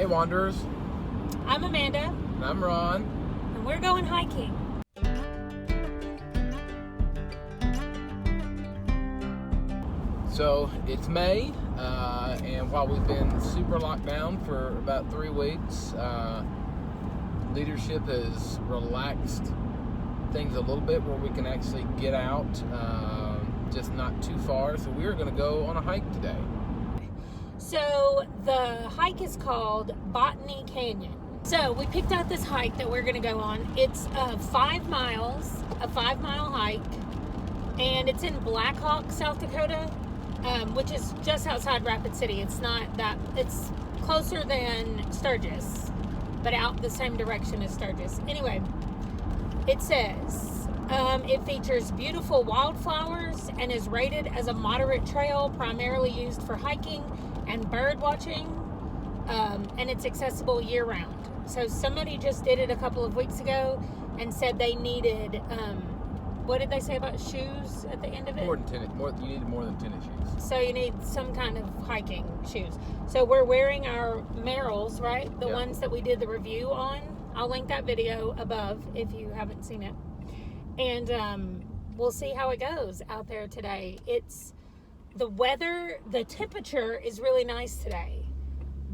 Hey Wanderers. I'm Amanda. And I'm Ron. And we're going hiking. So it's May, and while we've been super locked down for about 3 weeks, leadership has relaxed things a little bit where we can actually get out, just not too far. So we're going to go on a hike today. So the hike is called Botany Canyon. So we picked out this hike that we're going to go on. It's 5 miles, a 5-mile hike, and it's in Black Hawk, South Dakota, which is just outside Rapid City. It's not that, it's closer than Sturgis, but out the same direction as Sturgis. Anyway, it says it features beautiful wildflowers and is rated as a moderate trail primarily used for hiking and bird watching, and it's accessible year-round. So somebody just did it a couple of weeks ago and said they needed, what did they say about shoes at the end of it? You needed more than tennis shoes. So you need some kind of hiking shoes. So we're wearing our Merrells, right? The ones that we did the review on. I'll link that video above if you haven't seen it. And we'll see how it goes out there today. It's the weather, the temperature is really nice today,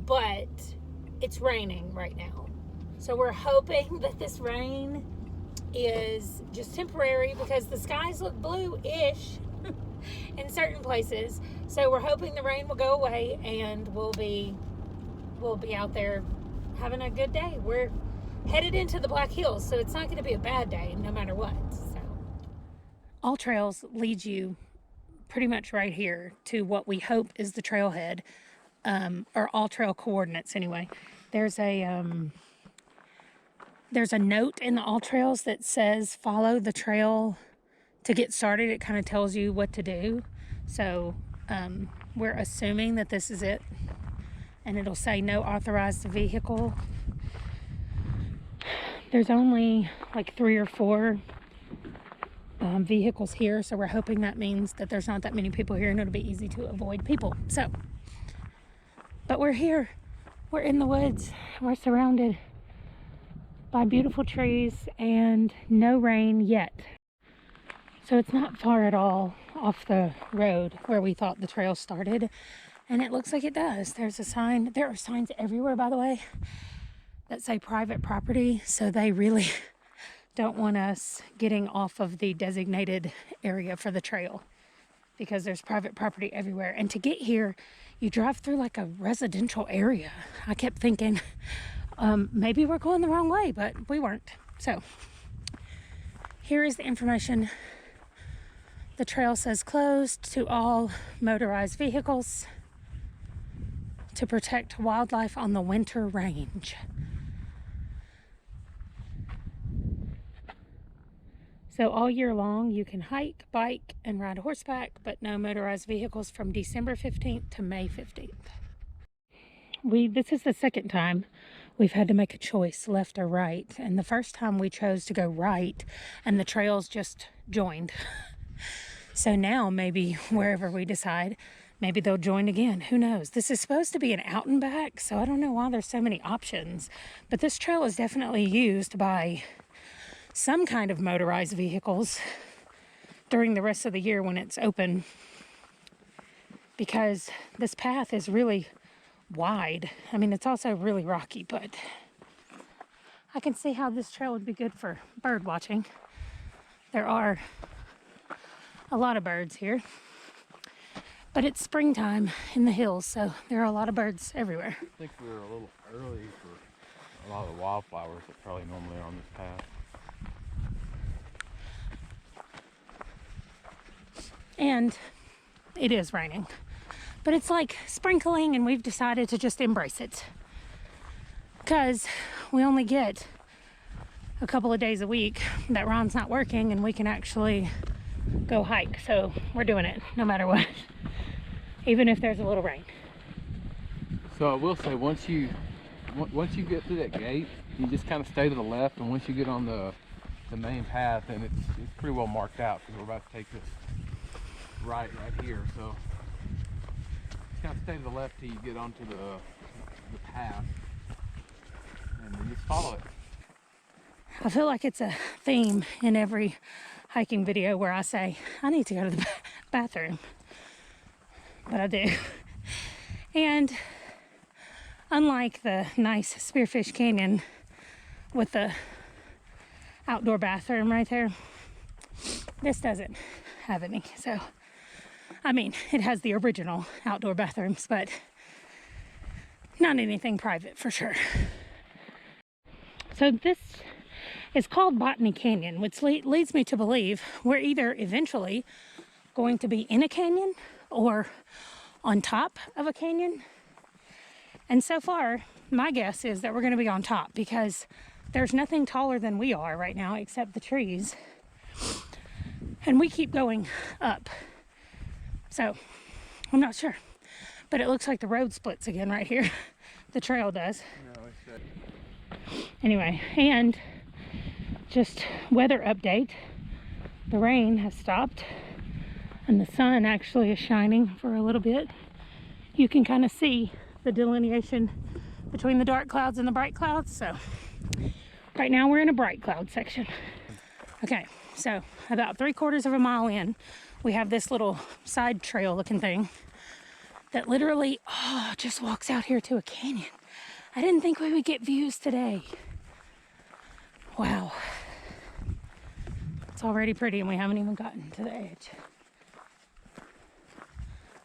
but it's raining right now. So we're hoping that this rain is just temporary because the skies look blue-ish in certain places. So we're hoping the rain will go away and we'll be out there having a good day. We're headed into the Black Hills, so it's not going to be a bad day no matter what. So all trails lead you pretty much right here to what we hope is the trailhead, or all trail coordinates anyway. There's a note in the all trails that says follow the trail to get started. It kind of tells you what to do. So we're assuming that this is it, and it'll say no authorized vehicle. There's only like 3 or 4 vehicles here, so we're hoping that means that there's not that many people here and it'll be easy to avoid people. So, but we're here. We're in the woods. We're surrounded by beautiful trees and no rain yet. So it's not far at all off the road where we thought the trail started, and it looks like it does. There's a sign. There are signs everywhere, by the way, that say private property, so they really don't want us getting off of the designated area for the trail because there's private property everywhere. And to get here, you drive through like a residential area. I kept thinking maybe we're going the wrong way, but we weren't. So here is the information. The trail says closed to all motorized vehicles to protect wildlife on the winter range. So all year long, you can hike, bike, and ride horseback, but no motorized vehicles from December 15th to May 15th. This is the second time we've had to make a choice, left or right. And the first time we chose to go right, and the trails just joined. So now maybe wherever we decide, maybe they'll join again. Who knows? This is supposed to be an out and back, so I don't know why there's so many options. But this trail is definitely used by some kind of motorized vehicles during the rest of the year when it's open, because this path is really wide. I mean, it's also really rocky, but I can see how this trail would be good for bird watching. There are a lot of birds here, but it's springtime in the hills, so there are a lot of birds everywhere. I think we were a little early for a lot of the wildflowers that probably normally are on this path. And it is raining, but it's like sprinkling, and we've decided to just embrace it because we only get a couple of days a week that Ron's not working and we can actually go hike. So we're doing it no matter what, even if there's a little rain. So I will say, once you get through that gate, you just kind of stay to the left, and once you get on the main path, and it's pretty well marked out because we're about to take this right here. So just kind of stay to the left till you get onto the path, and you just follow it. I feel like it's a theme in every hiking video where I say, I need to go to the bathroom. But I do. And unlike the nice Spearfish Canyon with the outdoor bathroom right there, this doesn't have any. So, I mean, it has the original outdoor bathrooms, but not anything private for sure. So this is called Botany Canyon, which leads me to believe we're either eventually going to be in a canyon or on top of a canyon. And so far, my guess is that we're going to be on top because there's nothing taller than we are right now except the trees. And we keep going up. So, I'm not sure. But it looks like the road splits again right here. The trail does. No, it's Anyway, and just weather update. The rain has stopped and the sun actually is shining for a little bit. You can kind of see the delineation between the dark clouds and the bright clouds. So right now we're in a bright cloud section. Okay, so about 3/4 of a mile in, we have this little side trail looking thing that literally just walks out here to a canyon. I didn't think we would get views today. Wow. It's already pretty and we haven't even gotten to the edge.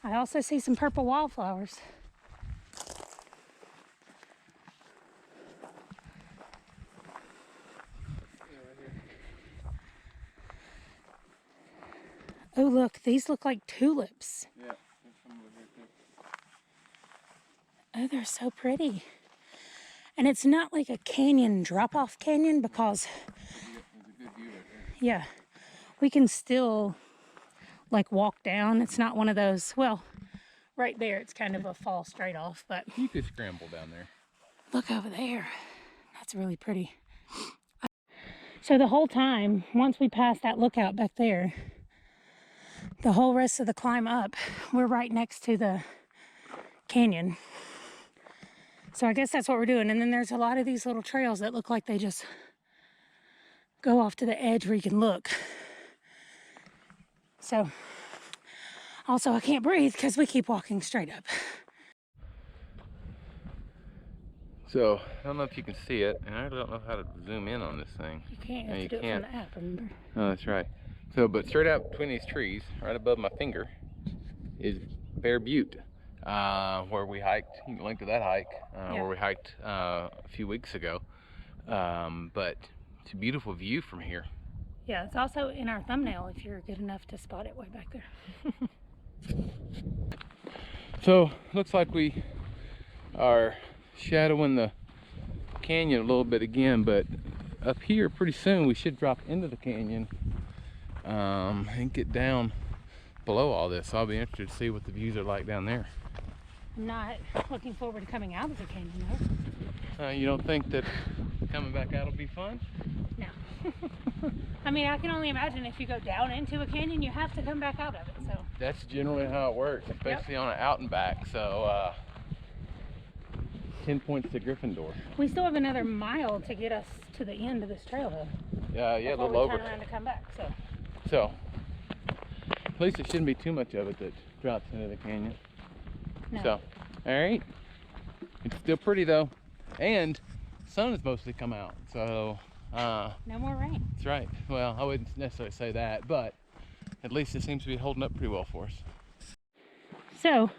I also see some purple wildflowers. Oh look, these look like tulips. yeah, there's some over here too. Oh, they're so pretty. And it's not like a canyon, drop-off canyon, because There's a good view right there. yeah, we can still like walk down. It's not one of those, well, right there it's kind of a fall straight off, but You could scramble down there. look over there. That's really pretty. So the whole time, once we pass that lookout back there, the whole rest of the climb up, we're right next to the canyon. So I guess that's what we're doing. And then there's a lot of these little trails that look like they just go off to the edge where you can look. So also I can't breathe because we keep walking straight up. So, I don't know if you can see it, and I don't know how to zoom in on this thing. You can't, you No, have you to do can't. it from the app, remember? Oh, that's right. So, but straight out between these trees, right above my finger, is Bear Butte, where we hiked. You can link to that hike, where we hiked a few weeks ago. But it's a beautiful view from here. Yeah, it's also in our thumbnail if you're good enough to spot it way back there. So, looks like we are shadowing the canyon a little bit again, but up here pretty soon we should drop into the canyon and get down below all this. So I'll be interested to see what the views are like down there. I'm not looking forward to coming out of the canyon though. You don't think that coming back out will be fun? No. I mean, I can only imagine if you go down into a canyon, you have to come back out of it, so. That's generally how it works, especially on an out and back. So 10 points to Gryffindor. We still have another mile to get us to the end of this trail though. Yeah, a Before little we over. turn around to come back, so. So at least it shouldn't be too much of it that drops into the canyon. No. So, all right. It's still pretty though, and the sun has mostly come out. So No more rain. that's right. Well, I wouldn't necessarily say that, but at least it seems to be holding up pretty well for us. So,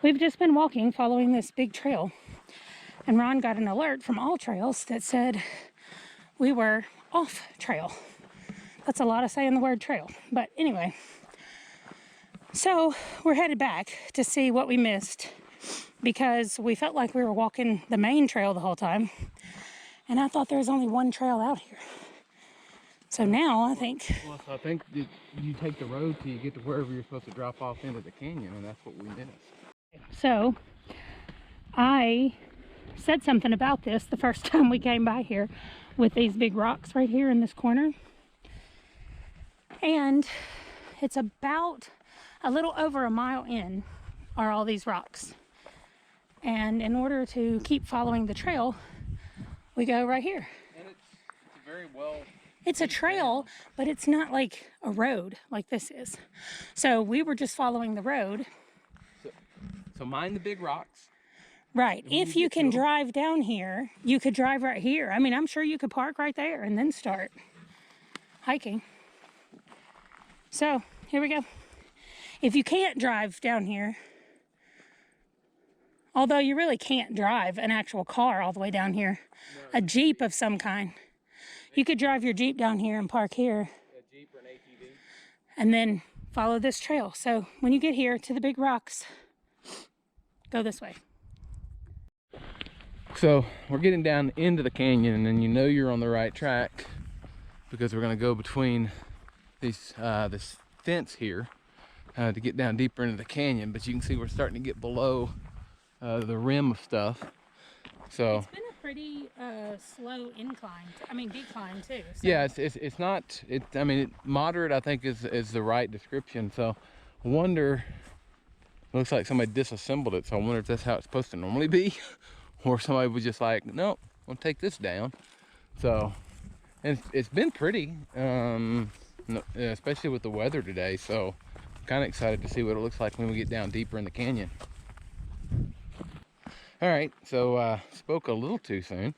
we've just been walking, following this big trail, and Ron got an alert from All Trails that said we were off trail. That's a lot of saying the word trail, but anyway. So, we're headed back to see what we missed because we felt like we were walking the main trail the whole time, and I thought there was only one trail out here. So now I think... Well, so I think that you take the road till you get to wherever you're supposed to drop off into the canyon, and that's what we missed. So, I said something about this the first time we came by here with these big rocks right here in this corner. And it's about a little over a mile in are all these rocks. And in order to keep following the trail, we go right here. And it's a very well. It's a trail, but it's not like a road like this is. So we were just following the road. So mind the big rocks. Right. If you can to 'em. drive down here, you could drive right here. I mean, I'm sure you could park right there and then start hiking. So here we go. If you can't drive down here, although you really can't drive an actual car all the way down here, a Jeep of some kind. You could drive your Jeep down here and park here. A Jeep or an ATV. And then follow this trail. So when you get here to the big rocks, go this way. So we're getting down into the canyon, and then you know you're on the right track because we're going to go between these this fence here to get down deeper into the canyon. But you can see we're starting to get below the rim of stuff. So It's been a pretty slow incline. Decline too. So. yeah, it's not. I mean, moderate, I think, is the right description. So I wonder. Looks like somebody disassembled it. So I wonder if that's how it's supposed to normally be. Or somebody was just like, no, I'll take this down. So, and it's been pretty, especially with the weather today. So, I'm kind of excited to see what it looks like when we get down deeper in the canyon. All right, so spoke a little too soon.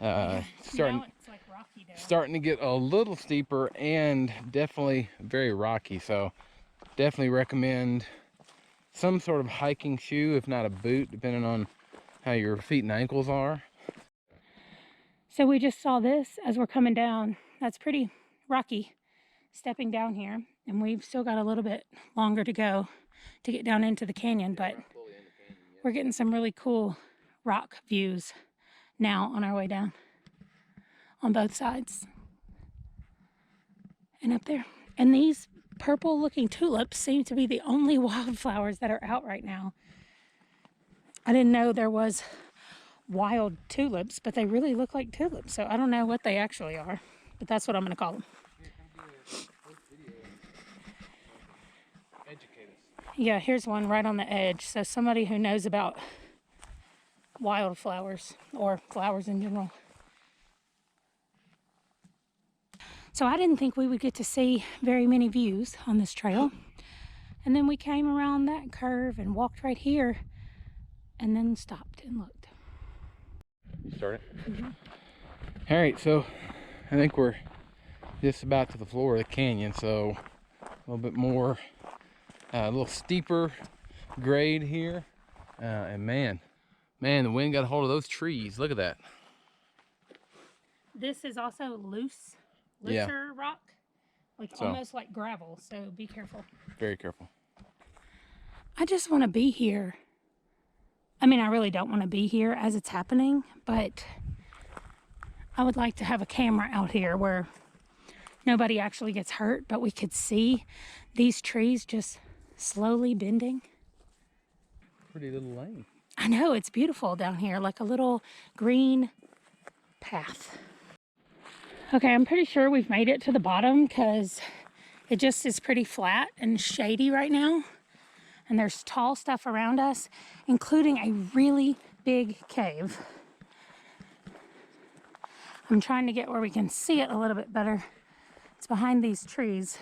Now it's like rocky down. Starting to get a little steeper and definitely very rocky. So, definitely recommend some sort of hiking shoe, if not a boot, depending on how your feet and ankles are. So we just saw this as we're coming down. That's pretty rocky, stepping down here. And we've still got a little bit longer to go to get down into the canyon, but we're getting some really cool rock views now on our way down on both sides. And up there. And these purple looking tulips seem to be the only wildflowers that are out right now. I didn't know there was wild tulips, but they really look like tulips. So I don't know what they actually are, but that's what I'm going to call them. Educate us. Yeah, here's one right on the edge. So somebody who knows about wildflowers or flowers in general. So I didn't think we would get to see very many views on this trail. And then we came around that curve and walked right here. And then stopped and looked. You start it? Mm-hmm. All right, so I think we're just about to the floor of the canyon. So a little bit more, a little steeper grade here. And man, the wind got a hold of those trees. Look at that. This is also looser rock, almost like gravel. So be careful. Very careful. I just want to be here. I mean, I really don't want to be here as it's happening, but I would like to have a camera out here where nobody actually gets hurt, but we could see these trees just slowly bending. Pretty little lane. I know, it's beautiful down here, like a little green path. Okay, I'm pretty sure we've made it to the bottom because it just is pretty flat and shady right now. And there's tall stuff around us, including a really big cave. I'm trying to get where we can see it a little bit better. It's behind these trees.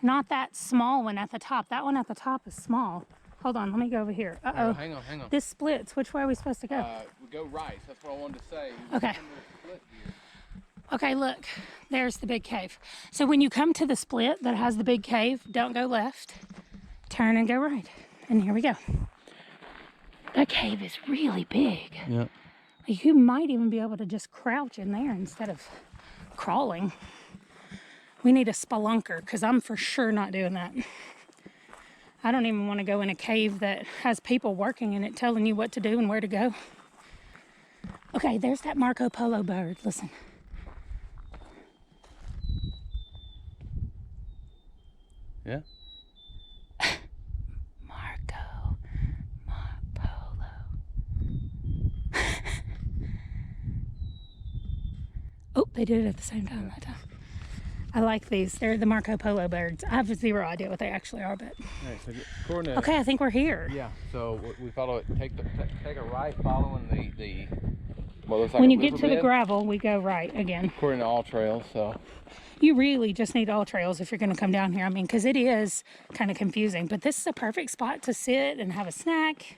Not that small one at the top. That one at the top is small. Hold on, let me go over here. Uh-oh. Hang on. This splits. Which way are we supposed to go? We go right. That's what I wanted to say. Okay. Okay, look. There's the big cave. So when you come to the split that has the big cave, don't go left. Turn and go right. And here we go. That cave is really big. Yeah. Like you might even be able to just crouch in there instead of crawling. We need a spelunker because I'm for sure not doing that. I don't even want to go in a cave that has people working in it telling you what to do and where to go. Okay, there's that Marco Polo bird. Listen. Yeah. Oh, they did it at the same time that time. I like these. They're the Marco Polo birds. I have zero idea what they actually are, but... All right, so according to... Okay, I think we're here. Yeah, so we follow it. Take a right following the Well, it looks like when a you get to the riverbed, gravel, we go right again. according to all trails. So You really just need all trails if you're going to come down here. I mean, because it is kind of confusing, but this is a perfect spot to sit and have a snack.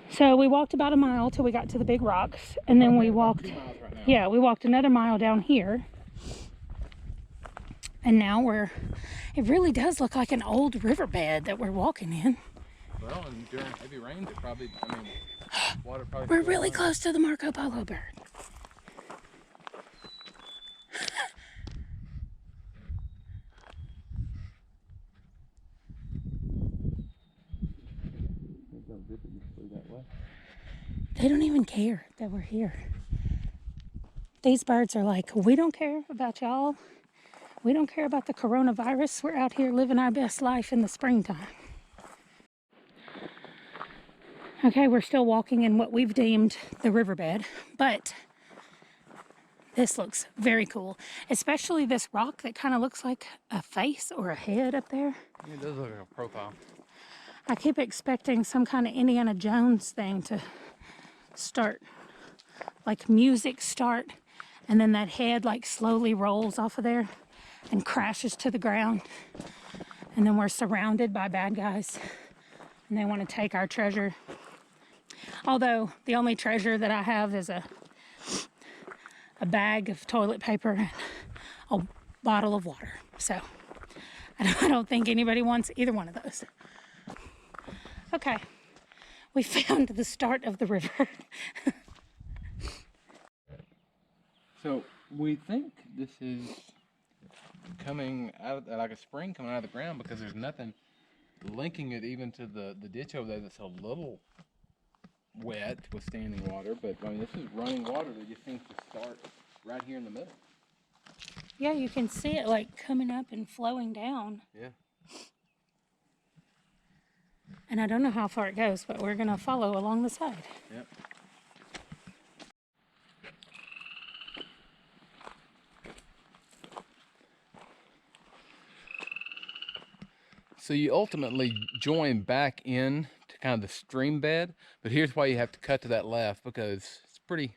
So we walked about a mile till we got to the big rocks, and then we walked, 2 miles right now. yeah, we walked another mile down here. And now it really does look like an old riverbed that we're walking in. Well, and during heavy rains, it probably, I mean, water probably. We're still really runs. close to the Marco Polo bird. They don't even care that we're here. These birds are like, we don't care about y'all. We don't care about the coronavirus. We're out here living our best life in the springtime. Okay, we're still walking in what we've deemed the riverbed, but this looks very cool. Especially this rock that kind of looks like a face or a head up there. It does look like a profile. I keep expecting some kind of Indiana Jones thing to start, like music start, and then that head like slowly rolls off of there and crashes to the ground. And then we're surrounded by bad guys and they want to take our treasure. Although the only treasure that I have is a bag of toilet paper and a bottle of water. So I don't think anybody wants either one of those. Okay, we found the start of the river. So we think this is coming out of, like a spring coming out of the ground, because there's nothing linking it even to the ditch over there that's a little wet with standing water. But I mean, this is running water that just seems to start right here in the middle. Yeah, you can see it like coming up and flowing down. Yeah. And I don't know how far it goes, but we're gonna follow along the side. Yep. So you ultimately join back in to kind of the stream bed, but here's why you have to cut to that left, because it's a pretty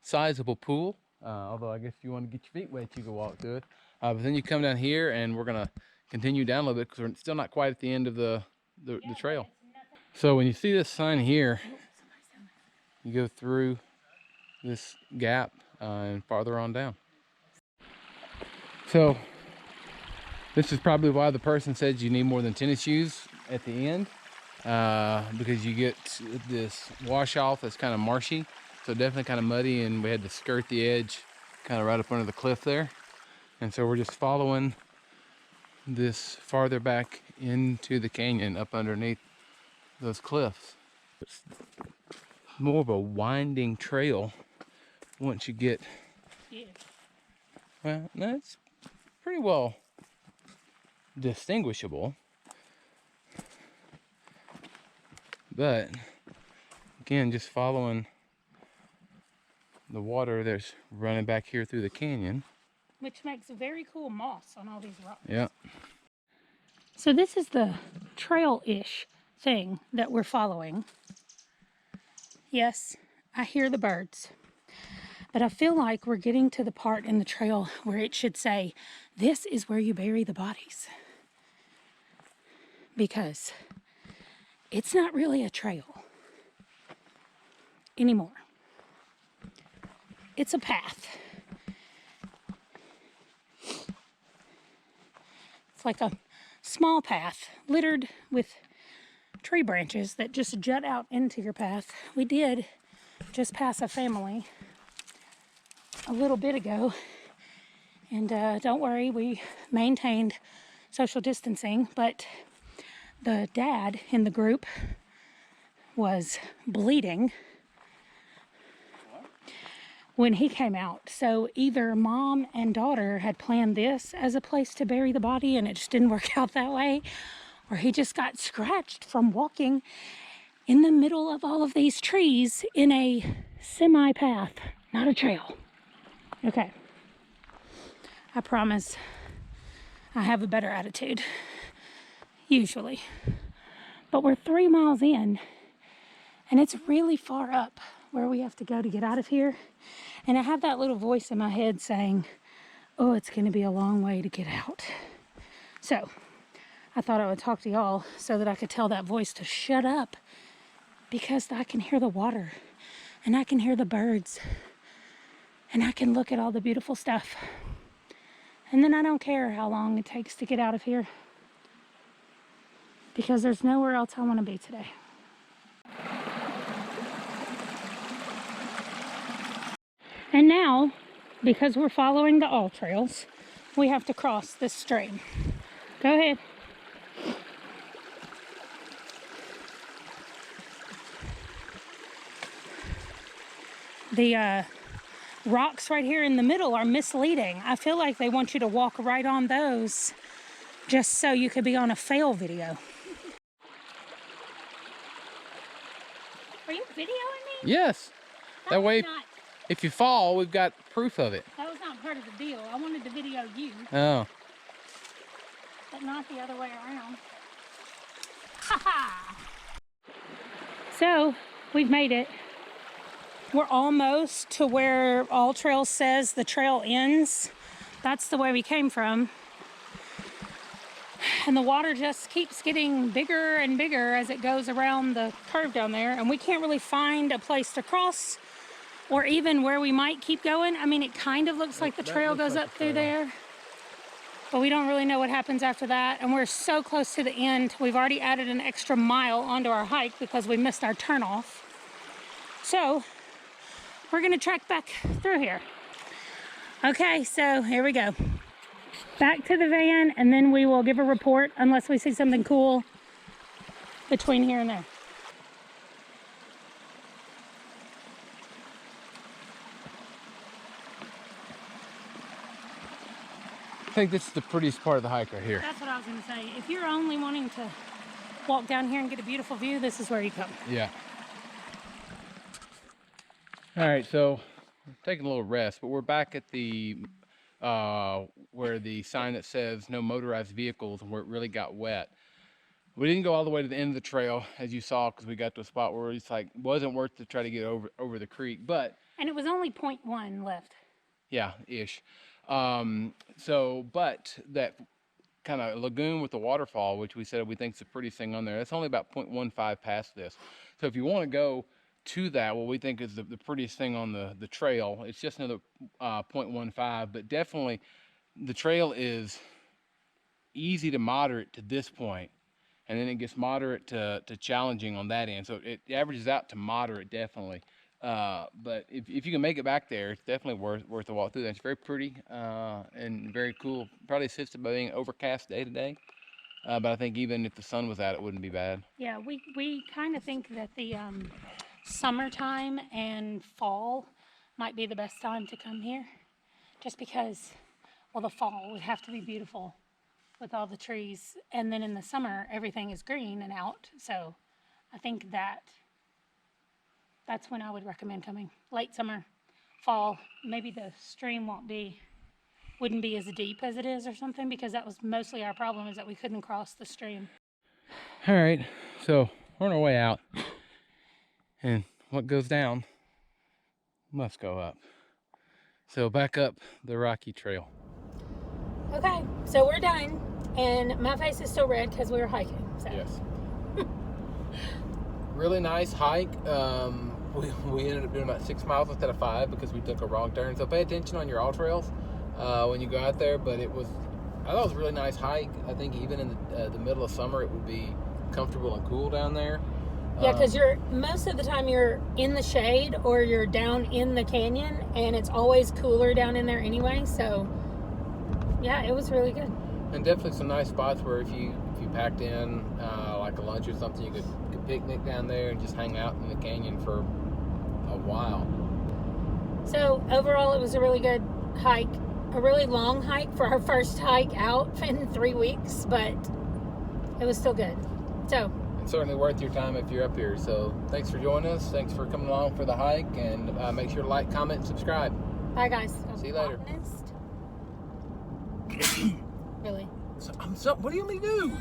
sizable pool. Although I guess if you want to get your feet wet, you can walk through it. But then you come down here, and we're gonna continue down a little bit because we're still not quite at the end of the trail. So when you see this sign here, you go through this gap and farther on down. So this is probably why the person said you need more than tennis shoes at the end, because you get this wash off that's kind of marshy, so definitely kind of muddy, and we had to skirt the edge kind of right up under the cliff there. And so we're just following this farther back into the canyon up underneath those cliffs. It's more of a winding trail once you get, well, no, it's pretty well distinguishable, but again, just following the water that's running back here through the canyon, Which makes a very cool moss on all these rocks. yeah. So this is the trail-ish thing that we're following. Yes, I hear the birds, but I feel like we're getting to the part in the trail where it should say, this is where you bury the bodies. Because it's not really a trail anymore. It's a path. It's like a small path littered with tree branches that just jut out into your path. We did just pass a family a little bit ago, and don't worry, we maintained social distancing, but the dad in the group was bleeding when he came out. So either mom and daughter had planned this as a place to bury the body and it just didn't work out that way, or he just got scratched from walking in the middle of all of these trees in a semi-path, not a trail. Okay, I promise I have a better attitude, usually. But we're 3 miles in, and it's really far up where we have to go to get out of here. And I have that little voice in my head saying, oh, it's going to be a long way to get out. So I thought I would talk to y'all so that I could tell that voice to shut up, because I can hear the water and I can hear the birds and I can look at all the beautiful stuff. And then I don't care how long it takes to get out of here, because there's nowhere else I want to be today. And now, because we're following the all trails, we have to cross this stream. Go ahead. The rocks right here in the middle are misleading. I feel like they want you to walk right on those just so you could be on a fail video. Are you videoing me? Yes. That way, Not, if you fall, we've got proof of it. that was not part of the deal. I wanted to video you, Oh. but not the other way around. Haha! So, we've made it. We're almost to where All Trails says the trail ends. That's the way we came from. And the water just keeps getting bigger and bigger as it goes around the curve down there. And we can't really find a place to cross, or even where we might keep going. I mean, it kind of looks like the trail goes up through there, but we don't really know what happens after that. And we're so close to the end. We've already added an extra mile onto our hike because we missed our turnoff. So we're gonna trek back through here. Okay, so here we go. Back to the van, and then we will give a report unless we see something cool between here and there. I think this is the prettiest part of the hike right here. That's what I was gonna say. If you're only wanting to walk down here and get a beautiful view, this is where you come. Yeah. All right, so we're taking a little rest, but we're back at the where the sign that says no motorized vehicles, and where it really got wet. We didn't go all the way to the end of the trail, as you saw, because we got to a spot where it's like wasn't worth to try to get over the creek, but And it was only 0.1 left. yeah, ish. But that kind of lagoon with the waterfall, which we said we think is the prettiest thing on there, that's only about 0.15 past this. So if you want to go to that, what we think is the prettiest thing on the trail, it's just another 0.15, but definitely the trail is easy to moderate to this point, and then it gets moderate to challenging on that end. So it averages out to moderate, definitely. But if you can make it back there, it's definitely worth a walk through that. It's very pretty and very cool. Probably assisted by being overcast day to day. But I think even if the sun was out, it wouldn't be bad. Yeah, we kind of think that the summertime and fall might be the best time to come here, just because, well, the fall would have to be beautiful with all the trees, and then in the summer everything is green and out. So I think that's when I would recommend coming. Late summer, fall, maybe the stream wouldn't be as deep as it is or something, because that was mostly our problem, is that we couldn't cross the stream. All right, so we're on our way out, and what goes down must go up. So back up the rocky trail. Okay, so we're done, and my face is still red because we were hiking. So. Yes. Really nice hike. We ended up doing about 6 miles instead of 5 because we took a wrong turn. So pay attention on your all trails when you go out there. But I thought it was a really nice hike. I think even in the middle of summer, it would be comfortable and cool down there. Yeah, because most of the time you're in the shade or you're down in the canyon, and it's always cooler down in there anyway. So yeah, it was really good. And definitely some nice spots where if you packed in like a lunch or something, you could picnic down there and just hang out in the canyon for a while. So overall, it was a really good hike, a really long hike for our first hike out in 3 weeks, but it was still good. So. And certainly worth your time if you're up here. So thanks for joining us. Thanks for coming along for the hike, and make sure to like, comment, and subscribe. Bye, guys. See you later. Really? What do you want me to do?